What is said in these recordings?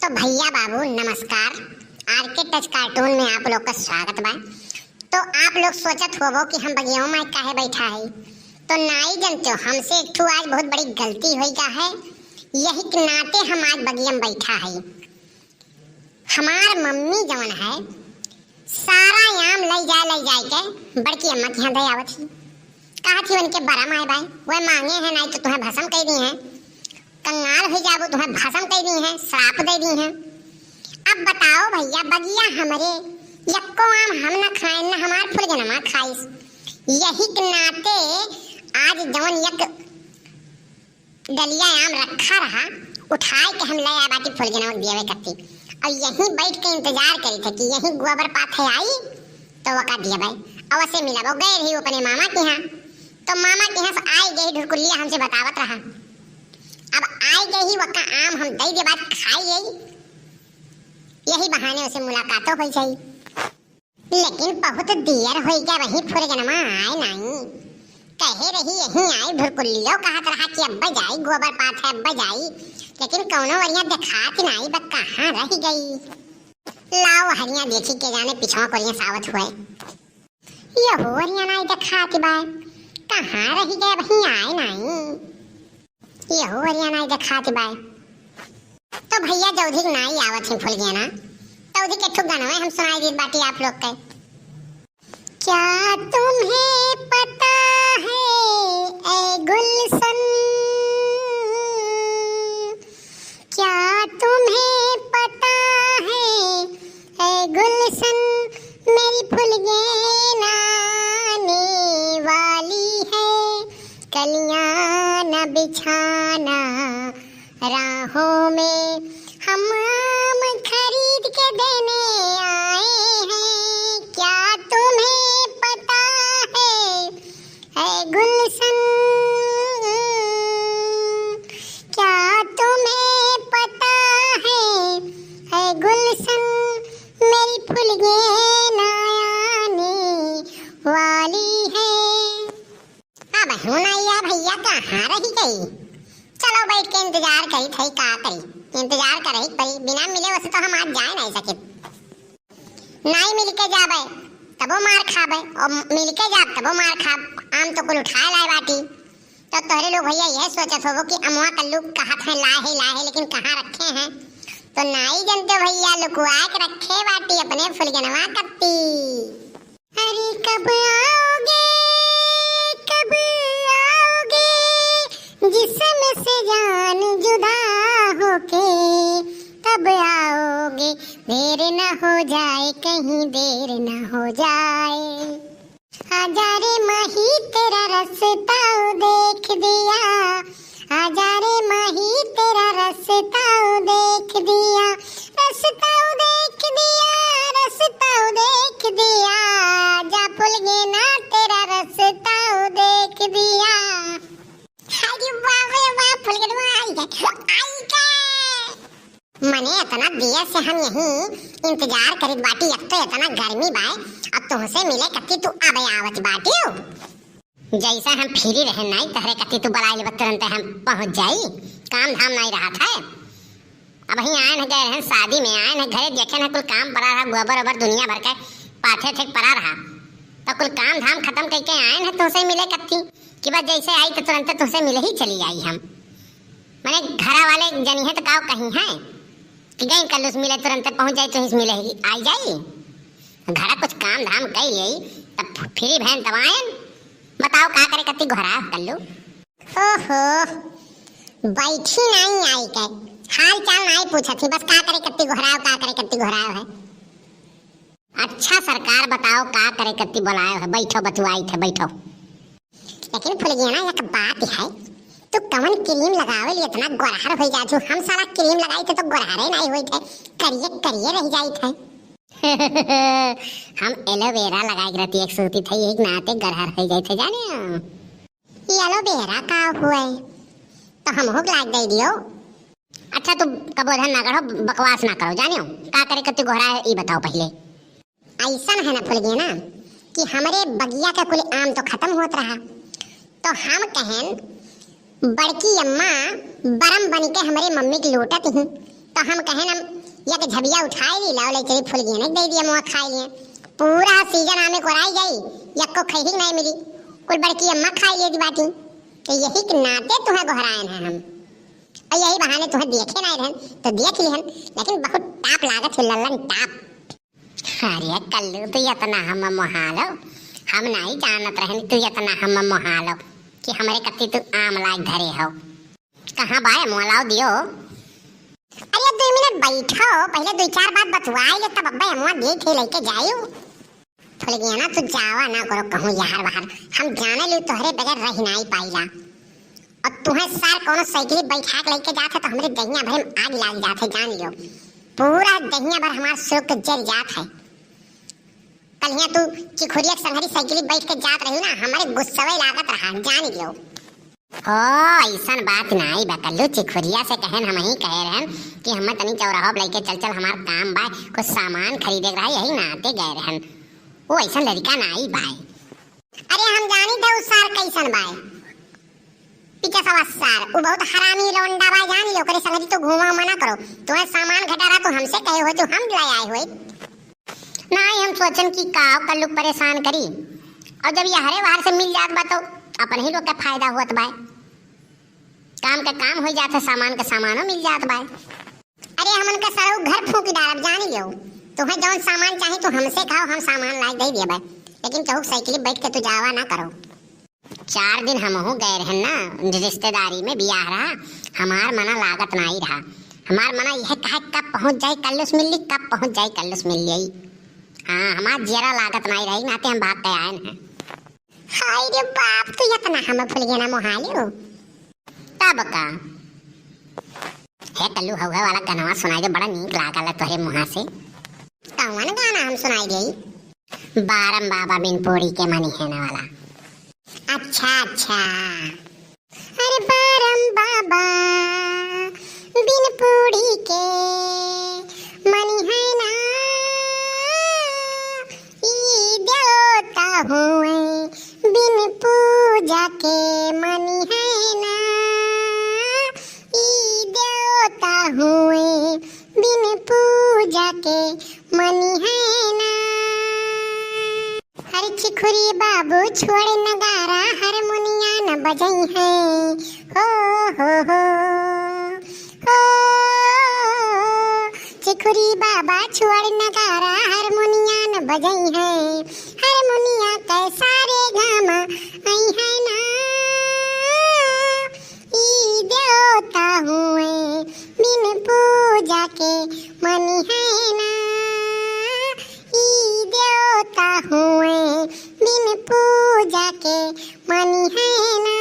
तो भैया बाबू नमस्कार। आरके टच कार्टून में आप लोग का स्वागत बा। तो आप लोग सोचत होबो कि हम बगियों में काहे बैठा है, तो नाई जनते हो हमसे एक ठू आज बहुत बड़ी गलती हुई का है। यही के नाते हम आज बगिया में बैठा है। हमार मम्मी जवन है सारा याम ले जाए के बड़की अम्मा के यहाँ दे आवत ही। कहा थी उनके बरम आए भाई वह मांगे हैं नहीं तो तुम्हें भस्म कह दी हैं, कंगाल हो जाबो तुम्हें भस्म कह दी हैं, श्राप दे दी हैं। अब बताओ भैया बगिया हमरे यक्को आम हम न खाए न हमार फुलगनमा खाइस। यही के नाते आज जवन यक डलिया आम रखा रहा उठाए के हम ले आ बाटी फुलगनमा देवे करती और यहीं बैठ के इंतजार करी थे कि यहीं गोबर पाथे आई तो वका दिया भाई अवश्य मिला। वो गए रही अपने मामा के यहाँ, तो मामा के यहाँ से आई गई ढुरकुलिया हमसे बतावत रहा। अब आई गई वका आम हम दई दे बात खाई गई, यही बहाने उसे मुलाकातों हो जाई। लेकिन बहुत देर हो गया वही फुरगनमा आए नहीं। कहे रही यहीं आई ढुरकुलियो कहत रहा कि अब्बा जाई गोबर पाथ है अब्बा जाई, लेकिन कौनो वरिया दिखात नहीं बा कहाँ रह गई। लाओ हरिया देखी के जाने पिछवा कोरिया सावत हुए यहो वरिया नहीं दिखात बा कहाँ रह गए वहीं आए नहीं। यहो वरिया नहीं दिखात बा तो भैया जौधी नाई आवत है फुल गया ना तौधी के ठुक गाना हम सुनाई दी बाटी आप लोग के। क्या तुम्हें पता है ए गुलशन, क्या तुम्हें पता है ए गुलशन, मेरी फुलगेना आने वाली है, कलियां न बिछाना राहों में, हम आम खरीद के देने आए हैं। क्या तुम्हें पता है गुलशन, क्या तुम्हें पता है गुलशन, मेरी फुलगेना आने वाली है। अब हुनैया भैया कहाँ रही गई। चलो बैठ के इंतजार करी थई का करी इंतजार करे परी बिना मिले वैसे तो हम आज जाए नहीं सके। नहीं मिल के जाबे तबो मार खाबे और मिल के जाब तबो मार खाब। आम तो कुल उठा लाए बाटी तो तोहरे लोग भैया यह सोचत होबो कि अमुआ कल्लू कहत है लाहे लेकिन कहाँ रखे हैं, तो नहीं जानते भैया लुकुआ के रखे बाटी अपने फुलगनवा कत्ती। अरे कब आओगे जिस्म से जान जुदा होके, कब आओगे देर न हो जाए कहीं देर न हो जाए। आजा रे माही तेरा रास्ता देख दिया, आजा रे माही तेरा रास्ता देख दिया, रास्ता देख दिया, रास्ता देख दिया, जा फुलगेना तेरा रास्ता देख दिया। मने इतना देर से हम यहीं इंतजार करित बाटी, अब तो इतना गर्मी बाय अब तुमसे मिले कत्ती तू अब आवत बाटी हो। जैसा हम फ्री रहे नहीं तहरे कत्ती तू बलाई तुरंत हम पहुंच जाई, काम धाम नहीं रहा था। अब ही आए न गए हैं शादी में आए न घरे देखे न कुल काम पड़ा रहा गोबर ओबर दुनिया भर के पाथे थे पड़ा रहा, तो कुल काम धाम खत्म करके आए न तुमसे मिले कत्ती कि बस जैसे आई तो तुरंत तुमसे मिले ही चली आई। हम मैंने घरा वाले जनी है तो काव कहीं है कि गई कल उस मिले तुरंत पहुंच जाए तो इस मिले ही आई जाई। घरा कुछ काम धाम कर यही तब फ्री बहन दवाएं बताओ का करे कत्ती घरा कल्लू। ओहो बैठी नहीं आई के हाल चाल नहीं पूछा थी बस का करे कत्ती घराओ का करे कत्ती घराओ है। अच्छा सरकार बताओ का करे कत्ती बुलायो है, बैठो बतुआई थे बैठो। लेकिन फुलगेना एक बात है तो कवन क्रीम लगावे लिए इतना गोरहर हो जाजू, हम सारा क्रीम लगाई थे तो गोरहरे नहीं हुई थे करिए रह जाई थे। हम एलोवेरा लगाई रहती एक सूती थी एक नाते गोरहर हो जाई थे जाने। एलोवेरा का हुए तो हम हो लाग दे दियो। अच्छा तुम कबोधन ना करो बकवास ना करो जानियो का करे कत्ती गोहरा है ई बताओ पहले। ऐसा है ना फुलगेना कि हमारे बगिया का कुल आम तो खत्म होत रहा, तो हम कहें बड़की अम्मा बरम बन के हमारे मम्मी की लूटत ही तो हम कहे ना या के झबिया उठाई ली लाओ ले चली फूल गई नहीं दे दिया मुआ खाई लिए पूरा सीजन आमे कोराई गई यक्को खही नहीं मिली कुल बड़की अम्मा खाई ले दी बाटी तो यही के नाते तुम्हें गोहरायन है हम और यही बहाने तुम्हें देखे नहीं रहन तो देख लिहन लेकिन बहुत टाप लागत है लल्लन टाप। अरे कल्लू तो इतना हम मोहालो हम नहीं जानत रहन तू इतना हम मोहालो कि हमारे कत्ती तू आम लाग धरे हो कहां बाय मोलाओ दियो। अरे 2 मिनट बैठो पहले 2-4 बात बतवाई ले तब अब्बा अम्मा दे थे लेके जायो थोड़ी गया ना तू जावा ना करो कहूं यार बाहर हम जाने ली तोहरे बगैर रह नहीं पाईला और तुम्हें सार कोनो साइकिल बैठा के लेके जाते तो हमरे दहिया भर में आग लाग जाते जान लियो पूरा दहिया भर हमार सुख जल जात है। कल यहाँ तू चिखुरिया संघरी साइकिल बैठ के जात रही ना हमारे गुस्सावे लागत रहा जान लियो। ओ ऐसा बात नहीं बकल्लू चिखुरिया से कहन हम ही कह रहन कि हम तनी चौराहा लेके चल हमार काम बा कुछ सामान खरीदे रहा यही नाते गए रहन वो ऐसा लड़का नहीं बाय। अरे हम जानी थे उस सार कैसन बाय पीछे सवा सार वो बहुत हरामी लौंडा बाय जान लियो करे संगति तो घुमा मना करो तुम्हें सामान घटा रहा तो हमसे कहे हो तो हम ले आए हुए नहीं हम सोचन कि काव कल्लू परेशान करी और जब ये हरे बाहर से मिल जात बा तो अपन ही लोग का फायदा हुआ बाय काम का काम हो जाता सामान का सामानो मिल जात बाय। अरे हमन का सारा घर फूंक डालब जान लियो तुम्हें जौन सामान चाहिए तो हमसे खाओ हम सामान ला दे दिए बाय लेकिन चौक साइकिल बैठ के तो जावा ना करो। 4 दिन हम हो गए रहन ना रिश्तेदारी में बियाह रहा हमार मना लागत नहीं रहा हमार मना यह कहा कब पहुंच जाए कल्लुस मिल ली कब पहुंच जाए कल्लुस मिल ली हाँ हमार जरा लागत नहीं रही नाते हम भाग के आए हैं। हाय रे बाप तू इतना हम भूल गया ना मोहालियो तब का है कल्लू हवा वाला गाना सुनाई दे बड़ा नीक लागल तोहरे मुंह से कौन गाना हम सुनाई देई बारम बाबा बिन पूरी के मनी है ना वाला। अच्छा अरे बारम बाबा बिन पूरी के मनी है ना ई देवता हुए बिन पूजा के मनी है ना ई देवता हुए बिन पूजा के मनी है ना। हर चिखुरी बाबू छोड़ नगारा हारमोनिया न बजई है हो चिखुरी बाबा छोड़ नगारा हारमोनिया न बजई है हारमोनिया के सारे गामा आई है ना ई देवता हुए बिन पूजा के मनी है ना ई देवता हुए बिन पूजा के मनी है ना।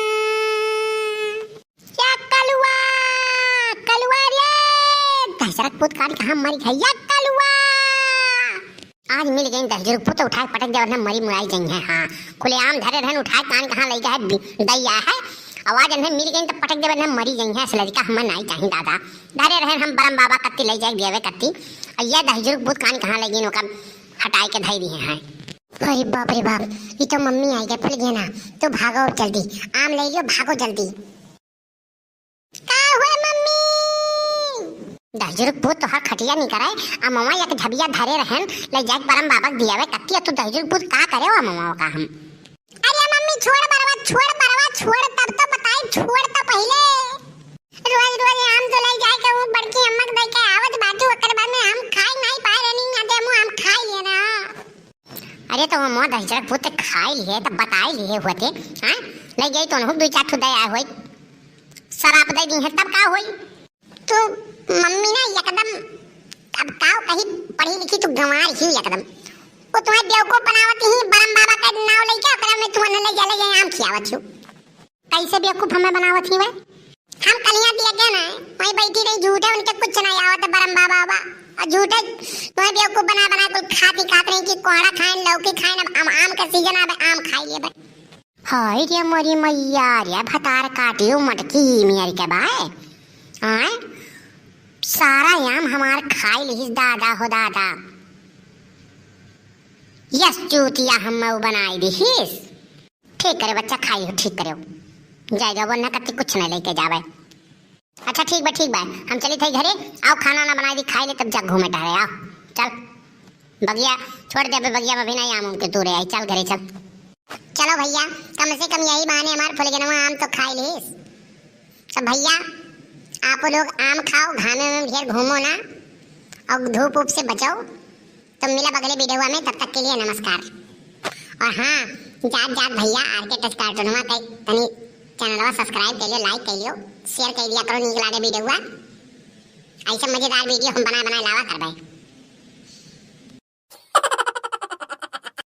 या कलुआ रे दशरथ पुत काट कहाँ मरी है या कलुआ आज मिल गई 10 रुपये पुत उठा पटक दे वरना मरी मुराई गई है। हाँ खुलेआम धरे रहन उठा कान कहाँ ले गया है दैया है आवाज अन्हे मिल गई तो पटक दे वरना मरी गई है लड़का हम नहीं चाहिए दादा धरे रहन हम बरम बाबा कत्ती ले जाए देवे कत्ती और ये 10 रुपये पुत कान कहाँ ले गई नोका हटाई के धई दिए हैं। अरे बाप ये तो मम्मी आई गई फुल गया ना तो भागो जल्दी आम ले लियो भागो जल्दी का हुआ मम्मी 10 रुपये तो हर खटिया नहीं कराए आ मम्मा एक झबिया धरे रहन ले जाके परम बाबा दियावे कत्ती तो 10 रुपये का करे हो मम्मा का हम। अरे मम्मी छोड़ बरवा छोड़ तब तो बताई छोड़ तो पहले रोज आम तो ले जाए के वो बड़की अम्मा के दे के आवत बाजू ओकर बाद में हम खाई नहीं पाए रहनी ना दे मु हम खाई लिए ना। अरे तो मो 10 रुपये खाई लिए तब बताई लिए होते हां ले गई तो हम 2-4 ठो दे आए होई शराब दे दी है तब का होई तो मम्मी ना एकदम अब काव कहीं पढ़ी लिखी तो गंवार ही एकदम वो तुम्हें बेवकूफ बनावत ही बरम बाबा का नाम लेके ओकरा में तुम्हें ले चले आम खियावत छु कैसे बेवकूफ हमें बनावत ही वे हम कलियां दिया के ना वहीं बैठी रही झूठे उनके कुछ नहीं आवत बरम बाबा और झूठे तुम्हें बेवकूफ बना कुल खात रही कि कोहड़ा खाएं लौकी खाएं अब आम का सीजन आवे आम खाई लिए बे हाय रे मोरी मैया रे भतार काटियो मटकी मेरी के बाय हां सारा आम हमार खाई लिहिस दादा हो दादा यस चूतिया हम बनाई दिहिस ठीक करे बच्चा खाई हो ठीक करे जाएगा वो ना कति कुछ नहीं लेके जावे। अच्छा ठीक बा हम चली थे घरे। आओ खाना ना बनाई दी खाई ले तब जा घूमे टहरे। आओ चल बगिया छोड़ दे, अबे बगिया में भी नहीं आम के तूरे आई। चल घरे चल। चलो भैया कम से कम यही बहाने हमार फुलगनवा आम तो खाई लीस। तो भैया आप लोग आम खाओ, घामे में ढेर घूमो ना और धूप ऊप से बचाओ। तो मिला अगले वीडियो में, तब तक के लिए नमस्कार। और हाँ जात भैया आरके टच कार्टून में तनी चैनल सब्सक्राइब कर लियो, लाइक कर लियो, शेयर कर दिया करो। नीक लागे वीडियो ऐसा मजेदार वीडियो हम बना लावा करबे।